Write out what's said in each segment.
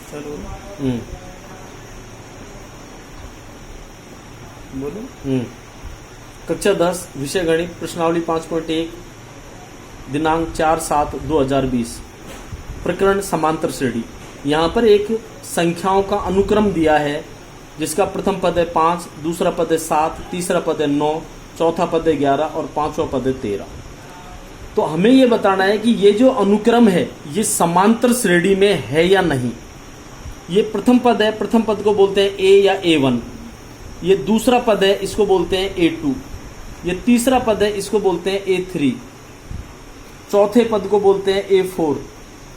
चलो बोलो। कक्षा 10 विषय गणित प्रश्नावली 5.1 दिनांक 4/7/2020 प्रकरण समांतर श्रेणी। यहाँ पर एक संख्याओं का अनुक्रम दिया है जिसका प्रथम पद है 5, दूसरा पद है 7, तीसरा पद है 9, चौथा पद है 11 और पांचवा पद है 13। तो हमें यह बताना है कि ये जो अनुक्रम है ये समांतर श्रेणी में है या नहीं। ये प्रथम पद है, प्रथम पद को बोलते हैं ए या A1। ये दूसरा पद है, इसको बोलते हैं A2। ये तीसरा पद है, इसको बोलते हैं A3। चौथे पद को बोलते हैं A4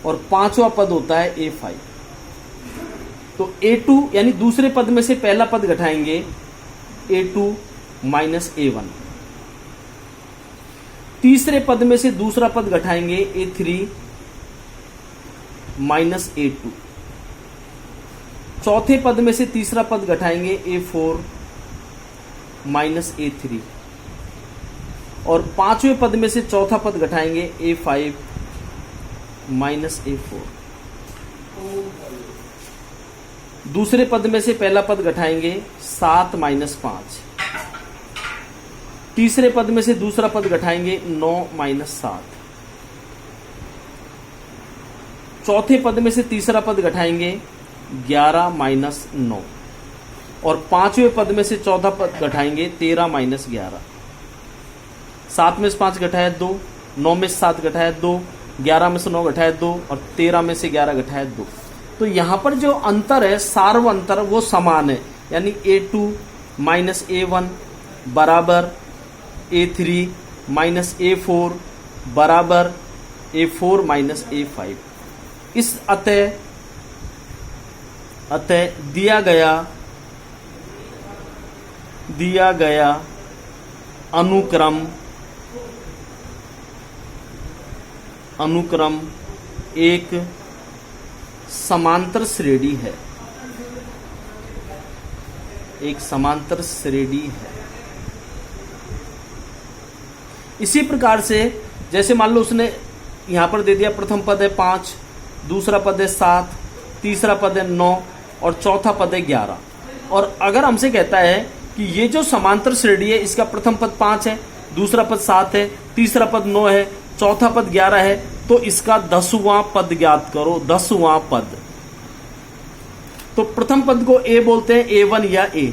और पांचवा पद होता है A5। तो A2 यानी दूसरे पद में से पहला पद घटाएंगे A2 माइनस A1। तीसरे पद में से दूसरा पद घटाएंगे A3 माइनस A2। चौथे पद में से तीसरा पद घटाएंगे A4 माइनस A3 और पांचवें पद में से चौथा पद घटाएंगे A5 माइनस A4। दूसरे पद में से पहला पद घटाएंगे 7 माइनस 5। तीसरे पद में से दूसरा पद घटाएंगे 9 माइनस 7। चौथे पद में से तीसरा पद घटाएंगे 11 माइनस 9 और पांचवें पद में से चौथा पद घटाएंगे 13 माइनस 11। 7 में से 5 घटाया 2, 9 में से 7 घटाया 2, 11 में से 9 घटाया 2 और 13 में से 11 घटाया 2। तो यहां पर जो अंतर है सार्व अंतर वो समान है, यानी A2 माइनस A1 बराबर A3 माइनस A4 बराबर A4 माइनस A5। इस अतः दिया गया अनुक्रम एक समांतर श्रेणी है, एक समांतर श्रेणी है। इसी प्रकार से जैसे मान लो उसने यहां पर दे दिया प्रथम पद है 5, दूसरा पद है 7, तीसरा पद है 9 और चौथा पद है 11। और अगर हमसे कहता है कि ये जो समांतर श्रेणी है इसका प्रथम पद 5 है, दूसरा पद 7 है, तीसरा पद 9 है, चौथा पद 11 है, तो इसका 10वां पद ज्ञात करो। 10वां पद, तो प्रथम पद को A बोलते हैं, A1 या A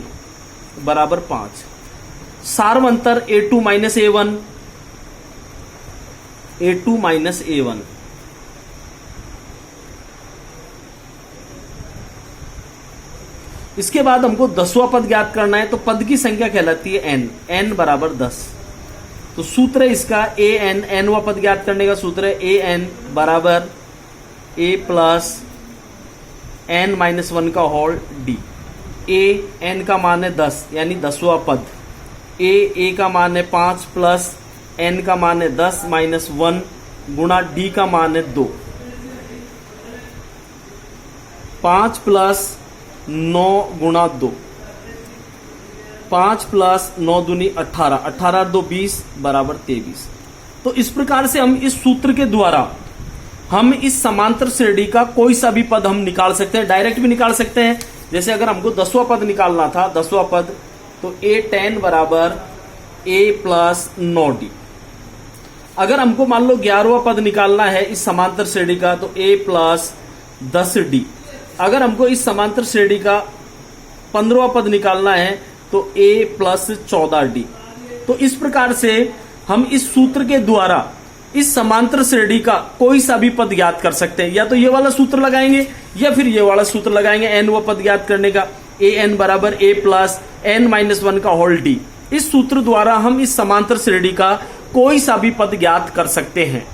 बराबर 5। सार्व अंतर A2 minus A1, A2 minus A1। इसके बाद हमको 10वां पद ज्ञात करना है, तो पद की संख्या कहलाती है n, n बराबर 10। तो सूत्र है इसका an, nवां पद ज्ञात करने का सूत्र है an बराबर a प्लस n माइनस 1 का होल d। a n का मान है 10 यानी 10वां पद। a का मान है 5 प्लस n का मान है 10 माइनस 1 गुणा d का मान है 2। 5 प्लस 9 गुणा 2, 5 प्लस 9 दूनी 18, 18 2 20 बराबर 23। तो इस प्रकार से हम इस सूत्र के द्वारा हम इस समांतर श्रेणी का कोई सा भी पद हम निकाल सकते हैं, डायरेक्ट भी निकाल सकते हैं। जैसे अगर हमको 10वां पद निकालना था, 10वां पद, तो A10 बराबर A प्लस 9D। अगर हमको मान लो 11वां पद निकालना है इस समांतर श्रेणी का, तो A प्लस 10D। अगर हमको इस समांतर श्रेणी का 15वां पद निकालना है तो A प्लस 14D। तो इस प्रकार से हम इस सूत्र के द्वारा इस समांतर श्रेणी का कोई सा भी पद ज्ञात कर सकते हैं। या तो ये वाला सूत्र लगाएंगे या फिर ये वाला सूत्र लगाएंगे nवां पद ज्ञात करने का, an बराबर A प्लस n माइनस 1 का होल d। इस सूत्र द्वारा हम इस समांतर श्रेणी का कोई सा भी पद ज्ञात कर सकते हैं।